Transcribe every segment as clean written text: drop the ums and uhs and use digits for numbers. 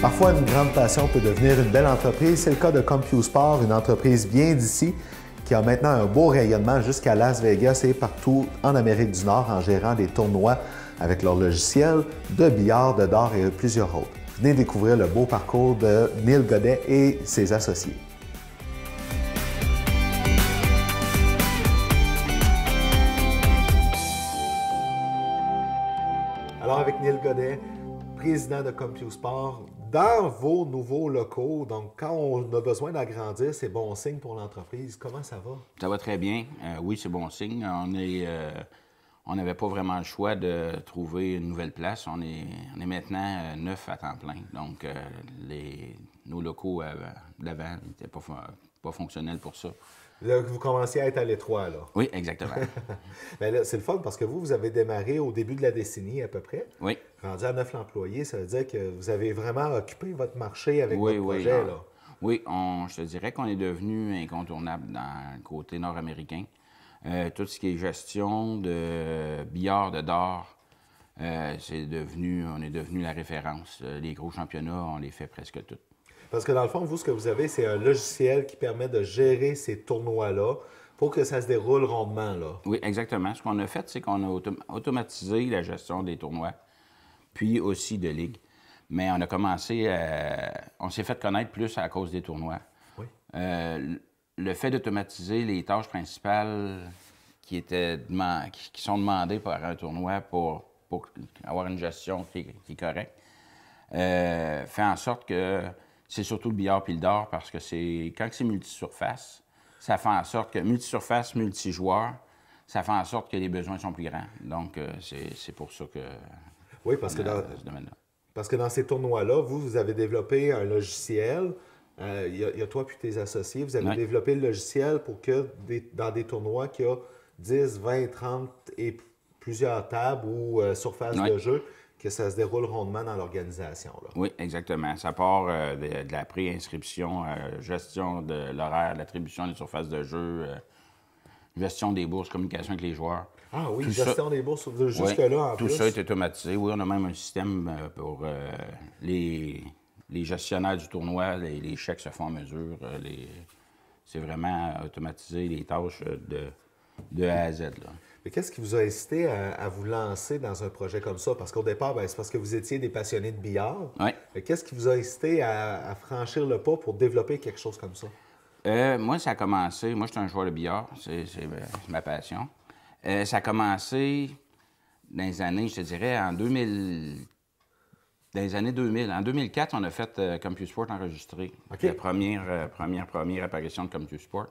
Parfois, une grande passion peut devenir une belle entreprise. C'est le cas de CompuSport, une entreprise bien d'ici qui a maintenant un beau rayonnement jusqu'à Las Vegas et partout en Amérique du Nord en gérant des tournois avec leur logiciel de billard, de dard et plusieurs autres. Venez découvrir le beau parcours de Neil Godet et ses associés. Alors avec Neil Godet, président de CompuSport, dans vos nouveaux locaux, donc quand on a besoin d'agrandir, c'est bon signe pour l'entreprise. Comment ça va? Ça va très bien. Oui, c'est bon signe. On n'avait pas vraiment le choix de trouver une nouvelle place. On est maintenant 9 à temps plein. Donc, nos locaux d'avant n'étaient pas fonctionnels pour ça. Là, vous commenciez à être à l'étroit, là. Oui, exactement. Bien là, c'est le fun parce que vous avez démarré au début de la décennie à peu près. Oui. Rendu à 9 employés, ça veut dire que vous avez vraiment occupé votre marché avec votre projet, là. Oui, je te dirais qu'on est devenu incontournable dans le côté nord-américain. Tout ce qui est gestion de billard, de dard, on est devenu la référence. Les gros championnats, on les fait presque tous. Parce que dans le fond, vous, ce que vous avez, c'est un logiciel qui permet de gérer ces tournois-là pour que ça se déroule rondement, là. Oui, exactement. Ce qu'on a fait, c'est qu'on a automatisé la gestion des tournois, puis aussi de ligues. Mais on a commencé on s'est fait connaître plus à cause des tournois. Oui. Le fait d'automatiser les tâches principales qui sont demandées par un tournoi pour avoir une gestion qui est correcte, fait en sorte que c'est surtout le billard puis le dard parce que quand c'est multisurface, ça fait en sorte que multisurface, multijoueur, ça fait en sorte que les besoins sont plus grands. Donc, c'est pour ça que... Oui, parce que dans ces tournois-là, vous avez développé un logiciel. Il y a toi puis tes associés. Vous avez développé le logiciel pour que dans des tournois qui a 10, 20, 30 et plusieurs tables ou surfaces de jeu, que ça se déroule rondement dans l'organisation. Oui, exactement. Ça part de la pré-inscription, gestion de l'horaire, l'attribution des surfaces de jeu, gestion des bourses, communication avec les joueurs. Ah oui, gestion des bourses jusque-là en plus. Tout ça est automatisé. Oui, on a même un système pour les gestionnaires du tournoi. Les chèques se font à mesure. C'est vraiment automatisé, les tâches de A à Z, là. Mais qu'est-ce qui vous a incité à vous lancer dans un projet comme ça? Parce qu'au départ, c'est parce que vous étiez des passionnés de billard. Oui. Qu'est-ce qui vous a incité à franchir le pas pour développer quelque chose comme ça? Moi, ça a commencé... Moi, je suis un joueur de billard. C'est ma passion. Ça a commencé dans les années, je te dirais, dans les années 2000. En 2004, on a fait CompuSport enregistré. Okay. La première apparition de CompuSport.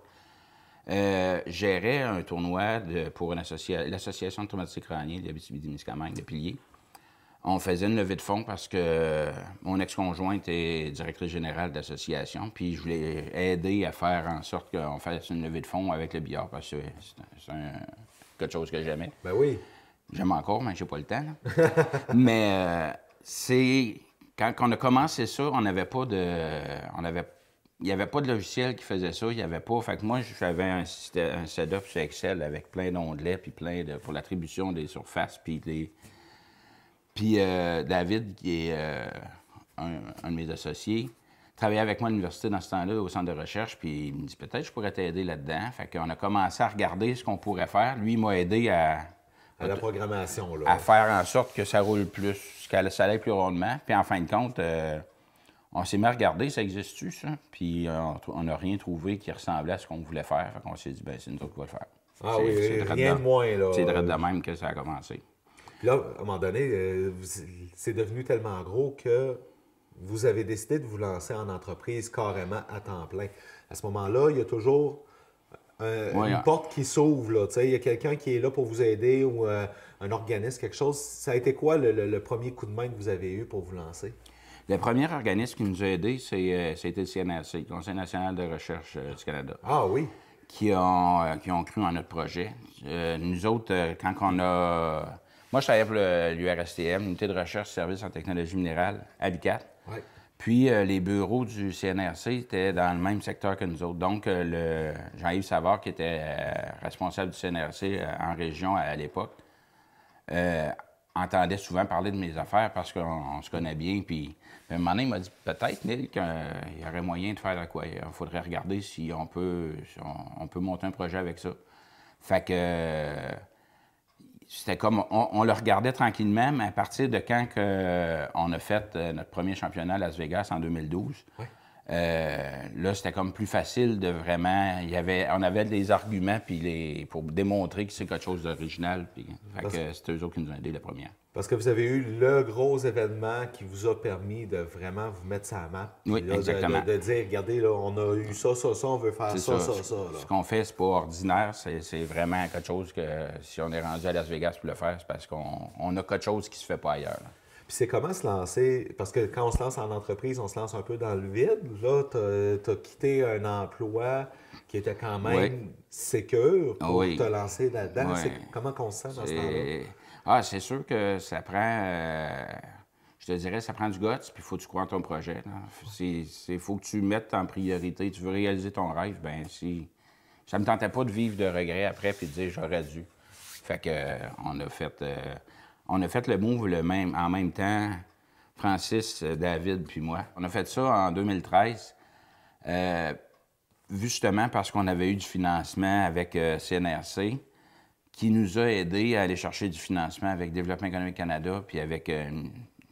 Gérait un tournoi pour l'Association de traumatisés crâniens d'Abitibi-Témiscamingue, de Piliers. On faisait une levée de fonds parce que mon ex-conjointe est directrice générale de l'association, puis je voulais aider à faire en sorte qu'on fasse une levée de fonds avec le billard, parce que c'est quelque chose que j'aimais. Ben oui. J'aime encore, mais j'ai pas le temps. Mais quand on a commencé ça, il n'y avait pas de logiciel qui faisait ça, il n'y avait pas. Fait que moi, j'avais un setup sur Excel avec plein d'onglets, puis pour l'attribution des surfaces, puis David, qui est un de mes associés, travaillait avec moi à l'université dans ce temps-là, au centre de recherche, puis il me dit peut-être que je pourrais t'aider là-dedans. Fait qu'on a commencé à regarder ce qu'on pourrait faire. Lui, il m'a aidé à la programmation, là. À faire en sorte que ça roule plus, que ça aille plus rondement. Puis en fin de compte, on s'est mis à regarder, ça existe-tu, ça? Puis on n'a rien trouvé qui ressemblait à ce qu'on voulait faire. Fait qu'on s'est dit, c'est nous autres qui va le faire. Ah oui, rien de moins, là. C'est de même que ça a commencé. Puis là, à un moment donné, c'est devenu tellement gros que vous avez décidé de vous lancer en entreprise carrément à temps plein. À ce moment-là, il y a toujours une porte qui s'ouvre, là. Il y a quelqu'un qui est là pour vous aider ou un organisme, quelque chose. Ça a été quoi le premier coup de main que vous avez eu pour vous lancer? Le premier organisme qui nous a aidés, c'était le CNRC, le Conseil national de recherche du Canada. Ah oui? Qui ont cru en notre projet. Nous autres, quand on a... Moi, je travaillais pour l'URSTM, l'Unité de recherche et services en technologie minérale, à Vicat. Oui. Puis, les bureaux du CNRC étaient dans le même secteur que nous autres. Donc, Jean-Yves Savard, qui était responsable du CNRC en région à l'époque, entendait souvent parler de mes affaires parce qu'on se connaît bien. Puis à un moment donné, il m'a dit peut-être, Neil, qu'il y aurait moyen de faire quoi. Il faudrait regarder si on peut monter un projet avec ça. Fait que c'était comme on le regardait tranquillement, mais à partir de quand on a fait notre premier championnat à Las Vegas en 2012. Ouais. Là, c'était comme plus facile de vraiment... on avait des arguments pour démontrer que c'est quelque chose d'original. Fait que c'était eux autres qui nous ont aidés la première. Parce que vous avez eu le gros événement qui vous a permis de vraiment vous mettre sur la map. Oui, là, exactement. De dire, regardez, là, on a eu ça, on veut faire ça. Là. Ce qu'on fait, c'est pas ordinaire. C'est vraiment quelque chose que si on est rendu à Las Vegas pour le faire, c'est parce qu'on a quelque chose qui se fait pas ailleurs. Là. Puis c'est comment se lancer? Parce que quand on se lance en entreprise, on se lance un peu dans le vide. Là, tu as quitté un emploi qui était quand même sécure pour te lancer là-dedans. Oui. Comment on se sent dans ce temps-là? Ah, c'est sûr que ça prend... je te dirais, ça prend du guts, puis il faut que tu crois en ton projet. Il faut que tu mettes en priorité. Tu veux réaliser ton rêve, bien, si... Ça me tentait pas de vivre de regrets après puis de dire j'aurais dû. Fait que on a fait le move en même temps, Francis, David puis moi. On a fait ça en 2013, justement parce qu'on avait eu du financement avec CNRC, qui nous a aidés à aller chercher du financement avec Développement économique Canada, puis avec,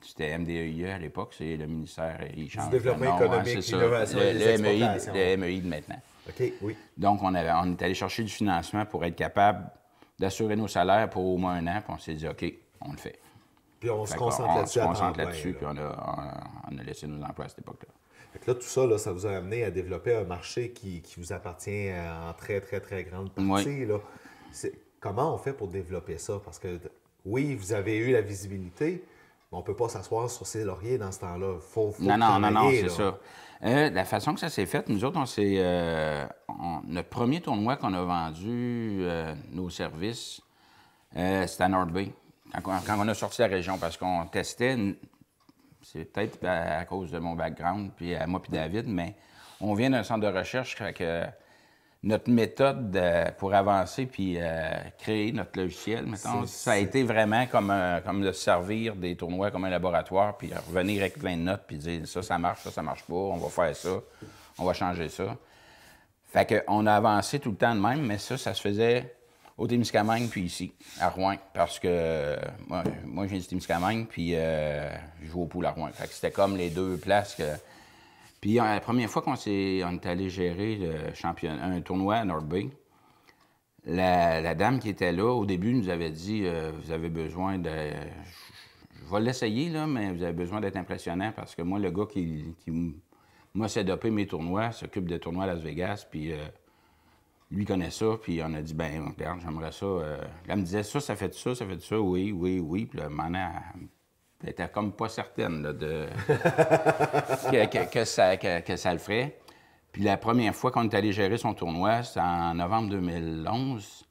c'était MDEIE à l'époque, c'est le ministère, il change du Développement économique, l'innovation et les exportations. Le MEI de maintenant. OK, oui. Donc, on est allé chercher du financement pour être capable d'assurer nos salaires pour au moins un an, puis on s'est dit, OK, on le fait. Puis on se concentre là-dessus. On se concentre là-dessus, puis on a laissé nos emplois à cette époque-là. Fait que là, tout ça, là, ça vous a amené à développer un marché qui vous appartient en très, très, très grande partie. Là. Comment on fait pour développer ça? Parce que, oui, vous avez eu la visibilité, mais on ne peut pas s'asseoir sur ses lauriers dans ce temps-là. Faut non, c'est ça. La façon que ça s'est fait, nous autres, notre premier tournoi qu'on a vendu nos services, c'était à North Bay, quand on a sorti la région, parce qu'on testait, c'est peut-être à cause de mon background, puis à moi puis David, mais on vient d'un centre de recherche, fait que notre méthode pour avancer puis créer notre logiciel, mettons, ça a été vraiment comme de servir des tournois comme un laboratoire, puis revenir avec plein de notes, puis dire ça marche pas, on va faire ça, on va changer ça. Fait qu'on a avancé tout le temps de même, mais ça se faisait au Témiscamingue puis ici, à Rouen, parce que moi je viens du Témiscamingue, puis je joue au pool à Rouen. Fait que c'était comme les deux places que... Puis la première fois qu'on est allé gérer un tournoi à North Bay, la dame qui était là, au début, nous avait dit vous avez besoin de... Je vais l'essayer, là, mais vous avez besoin d'être impressionnant parce que moi, le gars qui m'a sédopé mes tournois, s'occupe des tournois à Las Vegas, puis lui connaît ça, puis on a dit ben regarde, j'aimerais ça. Elle me disait ça fait ça, oui. Puis là, maintenant, elle était comme pas certaine là, que ça le ferait. Puis la première fois qu'on est allé gérer son tournoi, c'était en novembre 2011.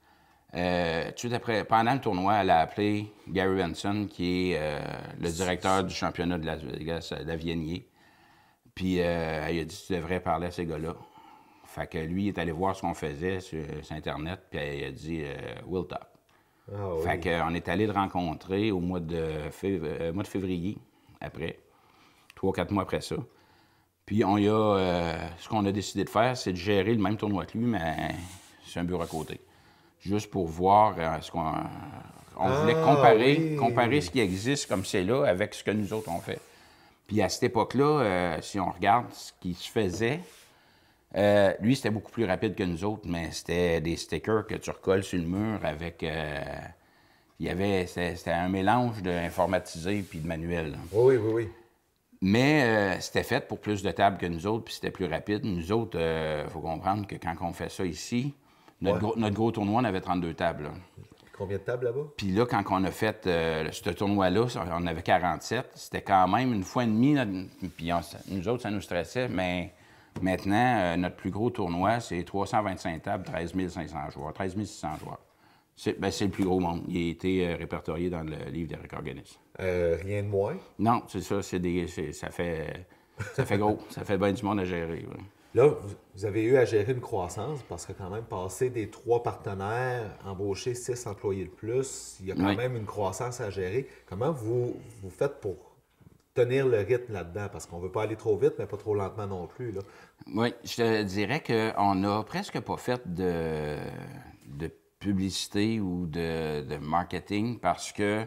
Tout de suite après, pendant le tournoi, elle a appelé Gary Benson, qui est le directeur du championnat de Las Vegas, d'Avianier. Puis elle a dit tu devrais parler à ces gars-là. Fait que lui, il est allé voir ce qu'on faisait sur Internet, puis il a dit we'll talk. Ah, oui. Fait qu'on est allé le rencontrer au mois de février, après, 3-4 mois après ça. Puis ce qu'on a décidé de faire, c'est de gérer le même tournoi que lui, mais c'est un bureau à côté. Juste pour voir ce qu'on... On voulait comparer ce qui existe comme c'est là avec ce que nous autres on fait. Puis à cette époque-là, si on regarde ce qui se faisait, lui, c'était beaucoup plus rapide que nous autres, mais c'était des stickers que tu recolles sur le mur avec... C'était un mélange d'informatisé puis de manuel. Là. Oui. Mais c'était fait pour plus de tables que nous autres, puis c'était plus rapide. Nous autres, il faut comprendre que quand on fait ça ici, notre gros tournoi, on avait 32 tables. Là. Combien de tables là-bas? Puis là, quand on a fait ce tournoi-là, on avait 47. C'était quand même une fois et demie. Puis nous autres, ça nous stressait, mais... Maintenant, notre plus gros tournoi, c'est 325 tables, 13 500 joueurs, 13 600 joueurs. C'est le plus gros monde. Il a été répertorié dans le livre des records Guinness. Rien de moins? Non, c'est ça. Ça fait gros. Ça fait bien du monde à gérer. Oui. Là, vous avez eu à gérer une croissance parce que quand même, passer des 3 partenaires, embaucher 6 employés de plus, il y a quand Oui. même une croissance à gérer. Comment vous faites pour tenir le rythme là-dedans? Parce qu'on ne veut pas aller trop vite, mais pas trop lentement non plus, là. Oui, je te dirais qu'on n'a presque pas fait de publicité ou de marketing parce que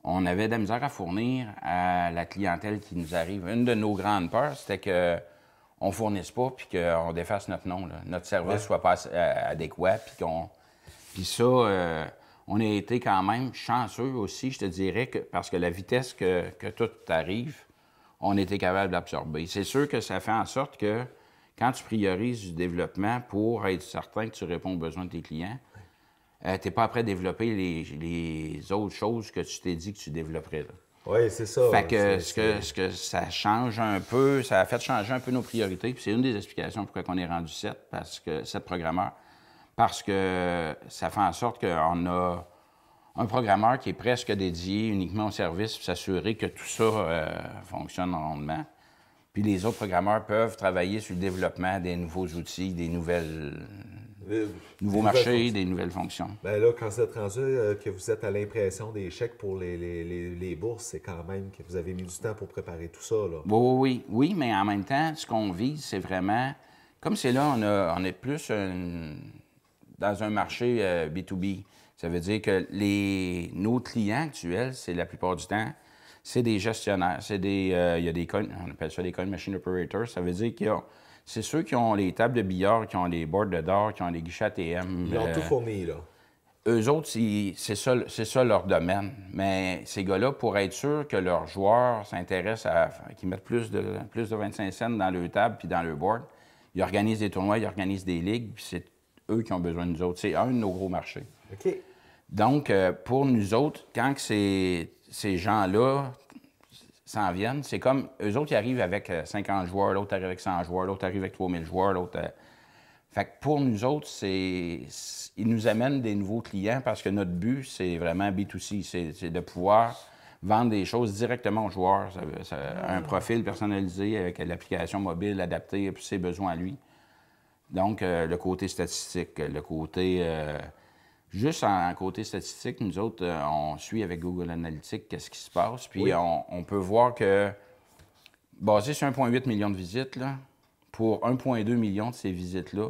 on avait de la misère à fournir à la clientèle qui nous arrive. Une de nos grandes peurs, c'était qu'on ne fournisse pas puis qu'on défasse notre nom, là. Notre service Ouais. soit pas adéquat. Puis ça, on a été quand même chanceux aussi, je te dirais, parce que la vitesse que tout arrive, on était capable d'absorber. C'est sûr que ça fait en sorte que quand tu priorises du développement pour être certain que tu réponds aux besoins de tes clients, tu n'es pas après développer les autres choses que tu t'es dit que tu développerais, là. Oui, c'est ça. Fait que ce que ça change un peu, ça a fait changer un peu nos priorités. Puis c'est une des explications pourquoi on est rendu 7 programmeurs. Parce que ça fait en sorte qu'on a un programmeur qui est presque dédié uniquement au service pour s'assurer que tout ça fonctionne rondement. Puis les autres programmeurs peuvent travailler sur le développement des nouveaux outils, des nouveaux marchés, des nouvelles fonctions. Ben là, quand vous êtes rendu que vous êtes à l'impression des chèques pour les bourses, c'est quand même que vous avez mis du temps pour préparer tout ça, là. Oui, mais en même temps, ce qu'on vise, c'est vraiment, comme c'est là, on est plus dans un marché B2B. Ça veut dire que nos clients actuels, c'est la plupart du temps, c'est des gestionnaires. Il y a des coins, on appelle ça des coin machine operators. Ça veut dire c'est ceux qui ont les tables de billard, qui ont les boards de d'or, qui ont les guichets ATM. Ils ont tout fourni, là. Eux autres, c'est ça leur domaine. Mais ces gars-là, pour être sûr que leurs joueurs s'intéressent qu'ils mettent plus de 25 cents dans leur table puis dans leur board, ils organisent des tournois, ils organisent des ligues, puis c'est eux qui ont besoin de nous autres. C'est un de nos gros marchés. OK. Donc, pour nous autres, quand que ces gens-là s'en viennent, c'est comme eux autres, ils arrivent avec 50 joueurs, l'autre arrive avec 100 joueurs, l'autre arrive avec 3000 joueurs, l'autre. Fait que pour nous autres, ils nous amènent des nouveaux clients parce que notre but, c'est vraiment B2C. C'est de pouvoir vendre des choses directement aux joueurs. Un profil personnalisé avec l'application mobile adaptée à ses besoins à lui. Donc, le côté statistique, le côté. Juste en côté statistique, nous autres, on suit avec Google Analytics qu'est-ce qui se passe. Puis Oui. on peut voir que, basé sur 1,8 million de visites, là, pour 1,2 million de ces visites-là,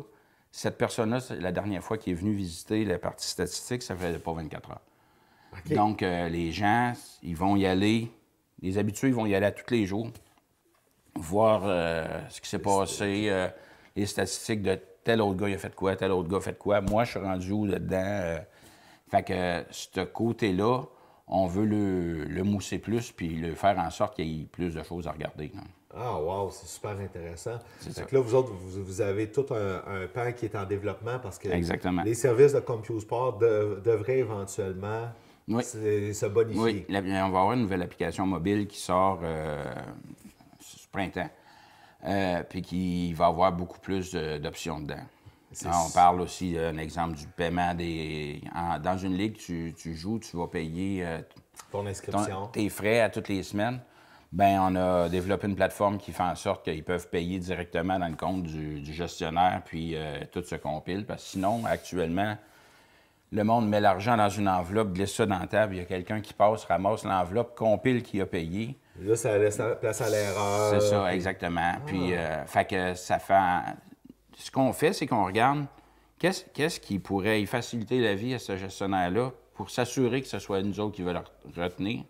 cette personne-là, c'est la dernière fois qui est venue visiter la partie statistique, ça fait pas 24 heures. OK. Donc, les gens, ils vont y aller, les habitués, ils vont y aller à tous les jours, voir ce qui s'est passé, les statistiques de tel autre gars, il a fait quoi, tel autre gars a fait quoi. Moi, je suis rendu où là-dedans? Fait que ce côté-là, on veut le mousser plus puis le faire en sorte qu'il y ait plus de choses à regarder, là. Ah, wow, c'est super intéressant. C'est Fait ça. que là, vous autres, vous avez tout un pan qui est en développement parce que Exactement. les services de CompuSport devraient éventuellement Oui. se bonifier. Oui, on va avoir une nouvelle application mobile qui sort ce printemps, puis qui va avoir beaucoup plus d'options dedans. On parle aussi d'un exemple du paiement dans une ligue, tu joues, tu vas payer Ton inscription. tes frais à toutes les semaines. Bien, on a développé une plateforme qui fait en sorte qu'ils peuvent payer directement dans le compte du gestionnaire, puis tout se compile. Parce que sinon, actuellement, le monde met l'argent dans une enveloppe, glisse ça dans la table, il y a quelqu'un qui passe, ramasse l'enveloppe, compile qui a payé. Là, ça laisse place à l'erreur. C'est ça, exactement. Puis, fait que ça fait... Ce qu'on fait, c'est qu'on regarde qu'est-ce qui pourrait y faciliter la vie à ce gestionnaire-là pour s'assurer que ce soit nous autres qui veulent le retenir.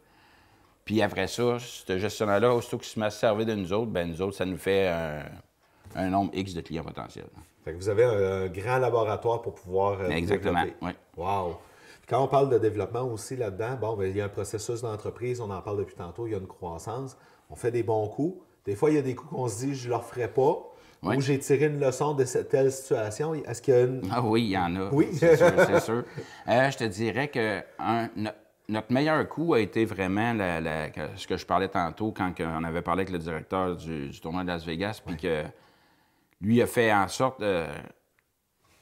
Puis après ça, ce gestionnaire-là, aussitôt qu'il se met à se servir de nous autres, bien, nous autres, ça nous fait un nombre X de clients potentiels. Fait que vous avez un grand laboratoire pour pouvoir Exactement, développer. oui. Wow! Quand on parle de développement aussi là-dedans, bon, bien, il y a un processus d'entreprise, on en parle depuis tantôt, il y a une croissance, on fait des bons coups. Des fois, il y a des coups qu'on se dit, je ne le referai pas, Oui. ou j'ai tiré une leçon de cette telle situation. Est-ce qu'il y a une... Ah oui, il y en a. Oui. C'est sûr, c'est sûr. Je te dirais que notre meilleur coup a été vraiment ce que je parlais tantôt quand on avait parlé avec le directeur du tournoi de Las Vegas, puis que lui a fait en sorte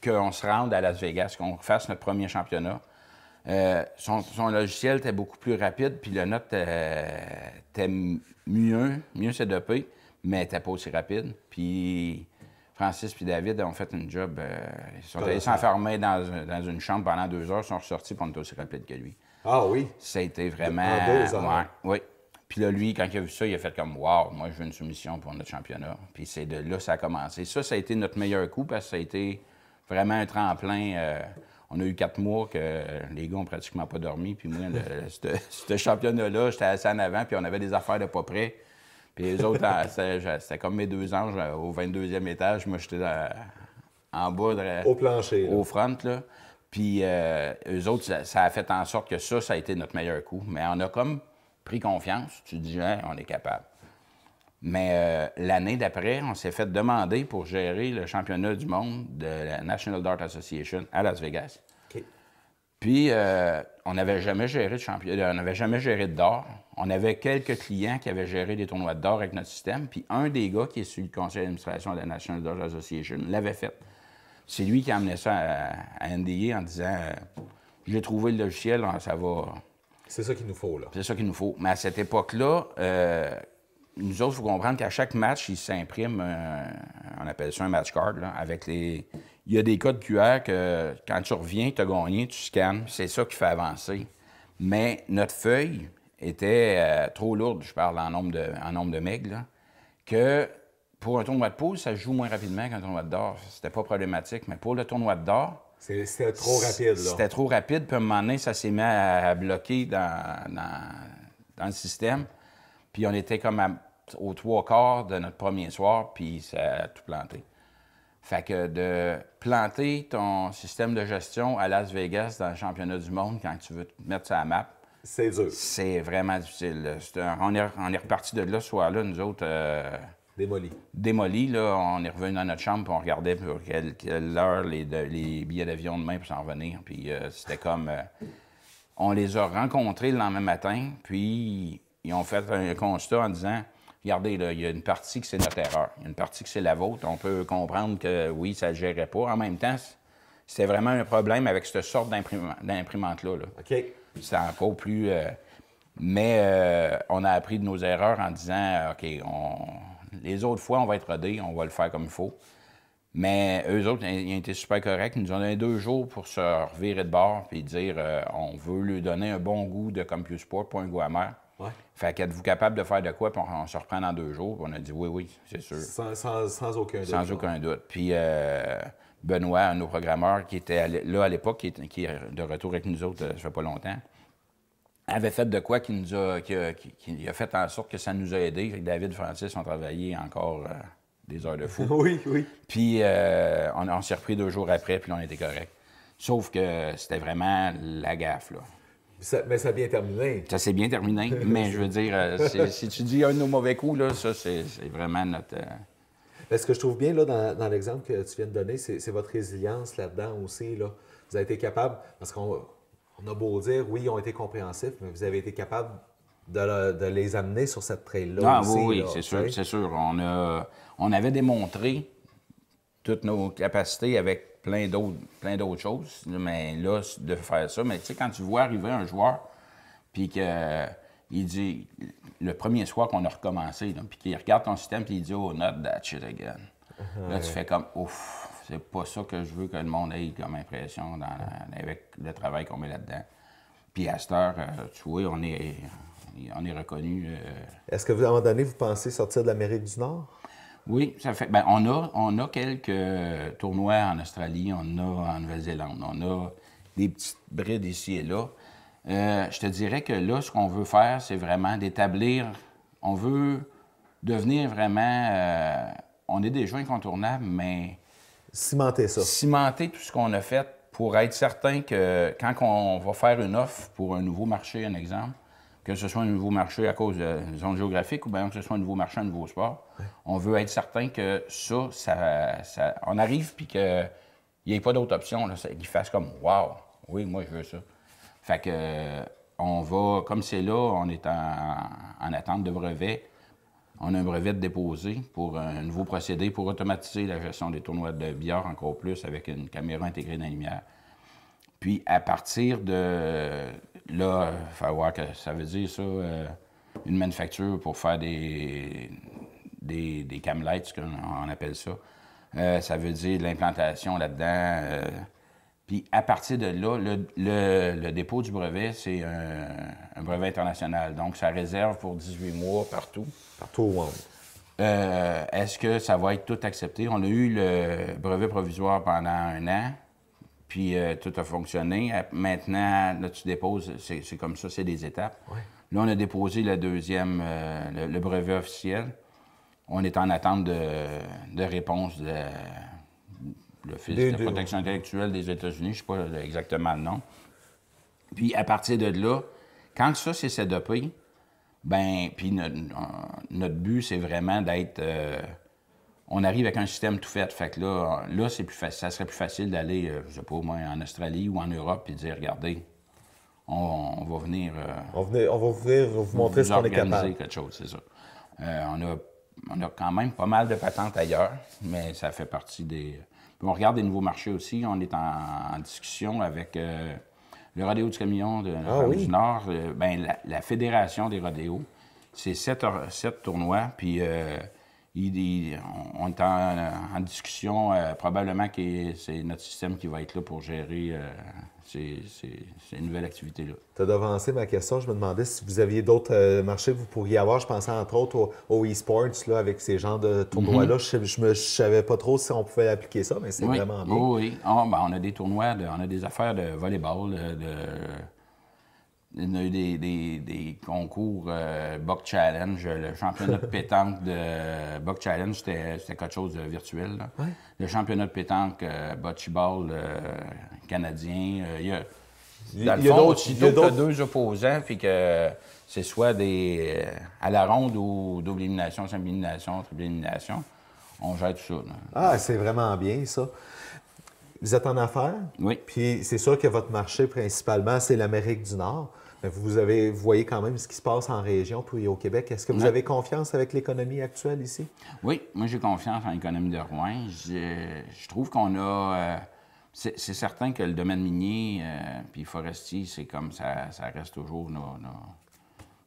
qu'on se rende à Las Vegas, qu'on fasse notre premier championnat. Son logiciel était beaucoup plus rapide, puis le nôtre était mieux CDP, mais n'était pas aussi rapide. Puis, Francis et David ont fait une job. Ils sont allés s'enfermer dans une chambre pendant 2 heures, ils sont ressortis pour on était aussi rapide que lui. Ah oui? Ça a été vraiment. En 2 heures? Ouais, oui. Puis là, lui, quand il a vu ça, il a fait comme wow, moi, je veux une soumission pour notre championnat. Puis c'est de là que ça a commencé. Ça a été notre meilleur coup parce que ça a été vraiment un tremplin. On a eu 4 mois que les gars n'ont pratiquement pas dormi. Puis moi, ce championnat-là, j'étais assis en avant, puis on avait des affaires de pas près. Puis les autres, c'était comme mes 2 anges au 22e étage. Moi, j'étais en bas, au plancher. Au front, là. Puis eux autres, ça a fait en sorte que ça a été notre meilleur coup. Mais on a comme pris confiance. Tu te dis, hein, on est capable. Mais l'année d'après, on s'est fait demander pour gérer le championnat du monde de la National Dart Association à Las Vegas. OK. Puis, on n'avait jamais géré de championnat, on n'avait jamais géré de dart. On avait quelques clients qui avaient géré des tournois de dart avec notre système. Puis, un des gars qui est sur le conseil d'administration de la National Dart Association l'avait fait. C'est lui qui a amené ça à NDA en disant j'ai trouvé le logiciel, ça va. C'est ça qu'il nous faut, là. C'est ça qu'il nous faut. Mais à cette époque-là, nous autres, il faut comprendre qu'à chaque match, il s'imprime, on appelle ça un match card, là, avec les. Il y a des codes QR que quand tu reviens, tu as gagné, tu scannes. C'est ça qui fait avancer. Mais notre feuille était trop lourde, je parle en nombre de megs, là, que pour un tournoi de poule, ça se joue moins rapidement qu'un tournoi de dart. C'était pas problématique. Mais pour le tournoi de dart, c'était trop rapide, là. C'était trop rapide, puis à un moment donné, ça s'est mis à bloquer dans le système. Puis on était comme aux 3/4 de notre premier soir, puis ça a tout planté. Fait que de planter ton système de gestion à Las Vegas dans le championnat du monde quand tu veux te mettre sur la map, c'est dur. C'est vraiment difficile. On est reparti de là ce soir-là, nous autres. Démolis, là. On est revenu dans notre chambre, puis on regardait pour quelle heure les billets d'avion demain pour s'en revenir. Puis c'était comme. On les a rencontrés le lendemain matin, puis ils ont fait un constat en disant regardez, là, il y a une partie que c'est notre erreur, il y a une partie que c'est la vôtre. On peut comprendre que oui, ça ne gérait pas. En même temps, c'était vraiment un problème avec cette sorte d'imprimante-là. Là. OK. C'était encore plus. Mais on a appris de nos erreurs en disant OK, les autres fois, on va être rodés, on va le faire comme il faut. Mais eux autres, ils ont été super corrects. Ils nous ont donné 2 jours pour se revirer de bord et dire on veut lui donner un bon goût de CompuSport, pas un goût amer. Ouais. Fait qu'êtes-vous capable de faire de quoi? Puis on se reprend dans 2 jours. Puis on a dit oui, c'est sûr. Sans aucun doute. Sans aucun doute. Puis Benoît, un de nos programmeurs qui était là à l'époque, qui est de retour avec nous autres, ça fait pas longtemps, avait fait de quoi qui a fait en sorte que ça nous a aidés. David et Francis ont travaillé encore des heures de fou. Oui. Puis on s'est repris 2 jours après, puis là, on était correct. Sauf que c'était vraiment la gaffe, là. Mais ça a bien terminé. Ça s'est bien terminé, mais je veux dire, si tu dis un de nos mauvais coups, là, ça, c'est vraiment notre... Ce que je trouve bien là, dans l'exemple que tu viens de donner, c'est votre résilience là-dedans aussi. Là. Vous avez été capable, parce qu'on a beau dire, oui, ils ont été compréhensifs, mais vous avez été capable de les amener sur cette trail-là aussi. Oui, là, c'est sûr. On avait démontré toutes nos capacités avec plein d'autres choses, mais là, de faire ça, mais tu sais, quand tu vois arriver un joueur, puis qu'il dit, le premier soir qu'on a recommencé, puis qu'il regarde ton système, puis il dit « Oh, not that shit again ». Là, tu fais comme « Ouf, c'est pas ça que je veux que le monde ait comme impression avec le travail qu'on met là-dedans ». Puis à cette heure, tu vois, on est reconnu. Est-ce que, à un moment donné, vous pensez sortir de l'Amérique du Nord? Oui, ça fait. Ben, on a quelques tournois en Australie, on a en Nouvelle-Zélande, on a des petites brides ici et là. Je te dirais que là, ce qu'on veut faire, c'est vraiment d'établir. On veut devenir vraiment. On est déjà incontournable, mais. Cimenter ça. Cimenter tout ce qu'on a fait pour être certain que quand on va faire une offre pour un nouveau marché, un exemple, que ce soit un nouveau marché à cause de zone géographique ou bien que ce soit un nouveau marché, un nouveau sport, on veut être certain que ça on arrive puis qu'il n'y ait pas d'autre option, qu'il fasse comme « Wow, oui, moi, je veux ça ». Fait que on va, comme c'est là, on est en attente de brevet. On a un brevet de déposé pour un nouveau procédé pour automatiser la gestion des tournois de billard encore plus avec une caméra intégrée dans la lumière. Puis, à partir de là, il faut voir que ça veut dire ça, une manufacture pour faire des camlights, on appelle ça. Ça veut dire de l'implantation là-dedans. Puis à partir de là, le dépôt du brevet, c'est un brevet international. Donc, ça réserve pour 18 mois partout. Partout au monde. Est-ce que ça va être tout accepté? On a eu le brevet provisoire pendant 1 an, puis tout a fonctionné. Maintenant, là, tu déposes, c'est comme ça, c'est des étapes. Ouais. Là, on a déposé le deuxième, le brevet officiel. On est en attente de réponse de l'Office de protection intellectuelle des États-Unis, je ne sais pas exactement le nom. Puis à partir de là, quand ça c'est CEDOPé, ben puis notre but c'est vraiment d'être, on arrive avec un système tout fait. Fait que là c'est plus facile, ça serait plus facile d'aller, je sais pas moi, en Australie ou en Europe puis de dire regardez, on va venir, on va vous montrer ce qu'on est capable. Quelque chose, c'est ça. On a quand même pas mal de patentes ailleurs, mais ça fait partie des. Puis on regarde des nouveaux marchés aussi. On est en discussion avec le rodéo du camion de du Nord. La Fédération des rodéos, c'est 7 tournois. Puis on est en discussion. Probablement que c'est notre système qui va être là pour gérer ces nouvelles activités-là. Tu as devancé ma question. Je me demandais si vous aviez d'autres marchés que vous pourriez avoir. Je pensais entre autres au e-sports là, avec ces genres de tournois-là. Je ne savais pas trop si on pouvait appliquer ça, mais c'est vraiment bien. Oui. On a des tournois, on a des affaires de volleyball, on a eu des concours Buck Challenge. Le championnat de pétanque de Buck Challenge, c'était quelque chose de virtuel. Là. Ouais. Le championnat de pétanque Bocce Ball canadien. Dans le fond, aussitôt que tu as 2 opposants, puis que c'est soit à la ronde ou double élimination, simple élimination, triple élimination, on gère tout ça. Là. Ah, c'est vraiment bien, ça. Vous êtes en affaires? Oui. Puis c'est sûr que votre marché, principalement, c'est l'Amérique du Nord. Mais vous voyez quand même ce qui se passe en région, puis au Québec. Est-ce que vous avez confiance avec l'économie actuelle ici? Oui, moi j'ai confiance en l'économie de Rouen. Je trouve qu'on a... c'est certain que le domaine minier puis forestier, c'est comme ça reste toujours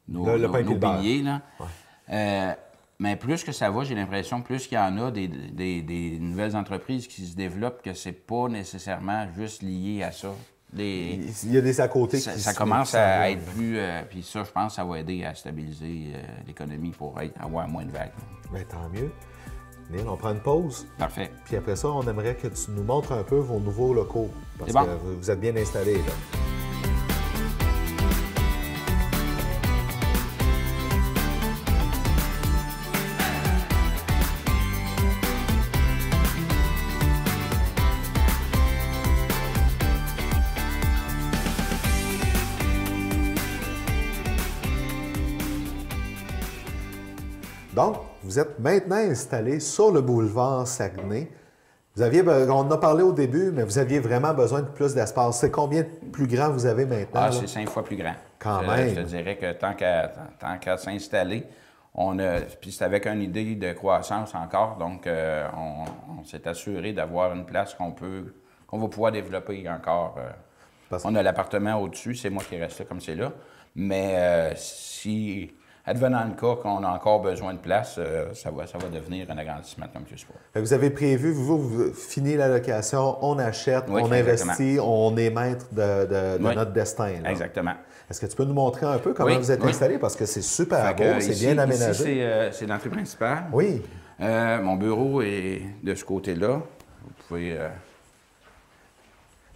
nos piliers. Là. Ouais. Mais plus que ça va, j'ai l'impression, plus qu'il y en a des nouvelles entreprises qui se développent, que c'est pas nécessairement juste lié à ça. Il y a des à côté qui ça commence à être plus... puis ça, je pense que ça va aider à stabiliser l'économie pour avoir moins de vagues. Bien, tant mieux. Neil, on prend une pause. Parfait. Puis après ça, on aimerait que tu nous montres un peu vos nouveaux locaux. Parce que vous êtes bien installés, là. Donc, vous êtes maintenant installé sur le boulevard Saguenay. On en a parlé au début, mais vous aviez vraiment besoin de plus d'espace. C'est combien de plus grand vous avez maintenant? C'est 5 fois plus grand. Quand même. Je te dirais que tant qu'à s'installer, puis c'est avec une idée de croissance encore, donc on s'est assuré d'avoir une place qu'on va pouvoir développer encore. On a l'appartement au-dessus, c'est moi qui reste là comme c'est là. Mais si... Advenant le cas qu'on a encore besoin de place, ça va devenir un agrandissement comme tu sais. Vous avez prévu, vous finissez la location, on achète, on investit, on est maître de notre destin. Là. Exactement. Est-ce que tu peux nous montrer un peu comment vous êtes installé? Parce que c'est super beau, c'est bien aménagé. Ici, c'est l'entrée principale. Oui. Mon bureau est de ce côté-là. Vous pouvez...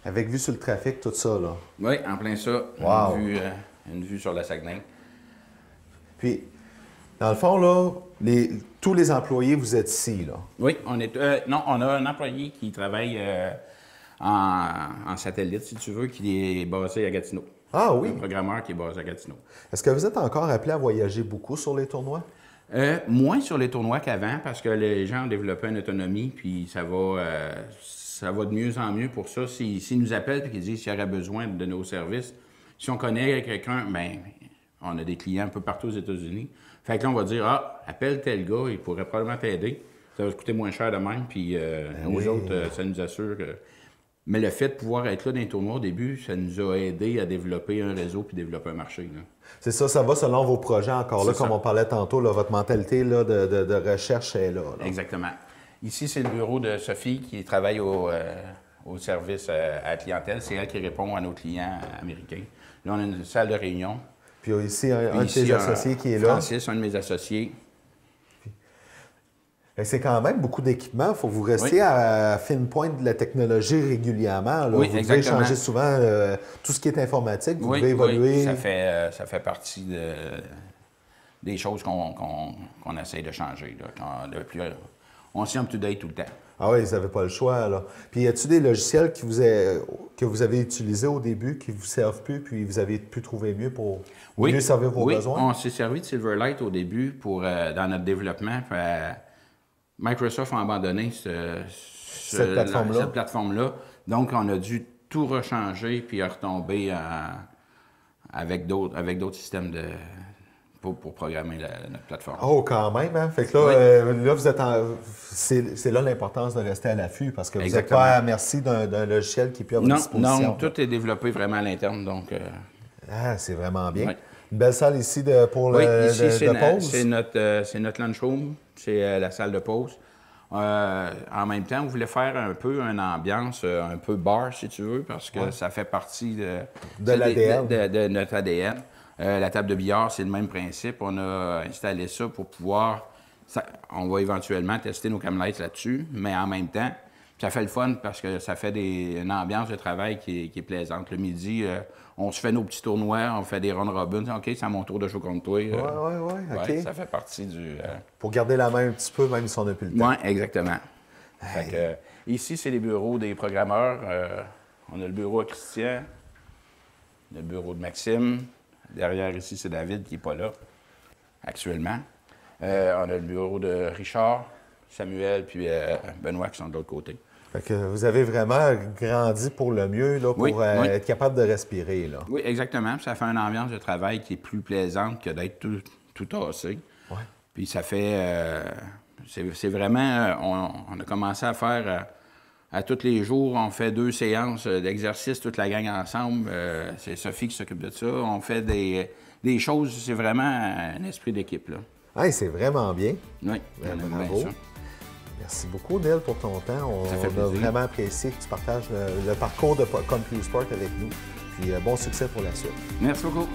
Avec vue sur le trafic, tout ça, là. Oui, en plein ça. Wow. Une vue sur la Saguenay. Puis, dans le fond, là, tous les employés, vous êtes ici, là? Oui, on a un employé qui travaille en satellite, si tu veux, qui est basé à Gatineau. Ah oui? Un programmeur qui est basé à Gatineau. Est-ce que vous êtes encore appelé à voyager beaucoup sur les tournois? Moins sur les tournois qu'avant, parce que les gens ont développé une autonomie, puis ça va de mieux en mieux pour ça. S'ils nous appellent et qu'ils disent s'il y aurait besoin de nos services, si on connaît quelqu'un, bien... On a des clients un peu partout aux États-Unis. Fait que là, on va dire, appelle tel gars, il pourrait probablement t'aider. Ça va te coûter moins cher de même, puis nous autres, ça nous assure que... Mais le fait de pouvoir être là dans les tournois au début, ça nous a aidé à développer un réseau puis développer un marché. C'est ça, ça va selon vos projets encore là, comme on parlait tantôt, là, votre mentalité là, de recherche est là. Exactement. Ici, c'est le bureau de Sophie qui travaille au service à la clientèle. C'est elle qui répond à nos clients américains. Là, on a une salle de réunion. Puis ici, un de tes associés qui est là. Francis, un de mes associés. C'est quand même beaucoup d'équipements. Il faut que vous restiez à fine pointe de la technologie régulièrement. Là. Oui, vous exactement. devez changer souvent tout ce qui est informatique. Vous devez évoluer. Oui, ça fait partie des choses qu'on essaie de changer. Là, on s'y up-to-date tout le temps. Ah oui, vous n'avez pas le choix. Là. Puis, y a-t-il des logiciels que vous avez utilisés au début qui ne vous servent plus, puis vous avez pu trouver mieux pour mieux servir vos besoins? Oui, on s'est servi de Silverlight au début dans notre développement. Microsoft a abandonné cette plateforme-là. Donc, on a dû tout rechanger puis retomber avec d'autres systèmes pour programmer notre plateforme. Oh, quand même, hein? Fait que là, là vous êtes c'est là l'importance de rester à l'affût parce que vous n'êtes pas à merci d'un logiciel qui est plus à votre disposition. Non, tout est développé vraiment à l'interne, donc... Ah, c'est vraiment bien. Oui. Une belle salle ici pour pause? C'est notre lunchroom, c'est la salle de pause. En même temps, on voulait faire un peu une ambiance, un peu bar, si tu veux, parce que ça fait partie de l'ADN. De notre ADN. La table de billard, c'est le même principe. On a installé ça pour pouvoir... on va éventuellement tester nos camelights là-dessus, mais en même temps, ça fait le fun parce que ça fait une ambiance de travail qui est plaisante. Le midi, on se fait nos petits tournois, on fait des round robins. OK, c'est à mon tour de jouer contre toi. Oui, OK. Ouais, ça fait partie du... Pour garder la main un petit peu, même si on n'a plus le temps. Oui, exactement. Fait que, ici, c'est les bureaux des programmeurs. On a le bureau à Christian, le bureau de Maxime. Derrière ici, c'est David qui n'est pas là actuellement. On a le bureau de Richard, Samuel, puis Benoît qui sont de l'autre côté. Fait que vous avez vraiment grandi pour le mieux, là, pour être capable de respirer. Là. Oui, exactement. Ça fait une ambiance de travail qui est plus plaisante que d'être tout tassé. Ouais. Puis ça fait... c'est vraiment... On a commencé à faire... à tous les jours, on fait 2 séances d'exercice, toute la gang ensemble. C'est Sophie qui s'occupe de ça. On fait des choses... C'est vraiment un esprit d'équipe, là. Hey, c'est vraiment bien. Oui, bravo. Merci beaucoup, Neil, pour ton temps. On a vraiment apprécié que tu partages le parcours de CompuSport avec nous. Puis bon succès pour la suite. Merci beaucoup.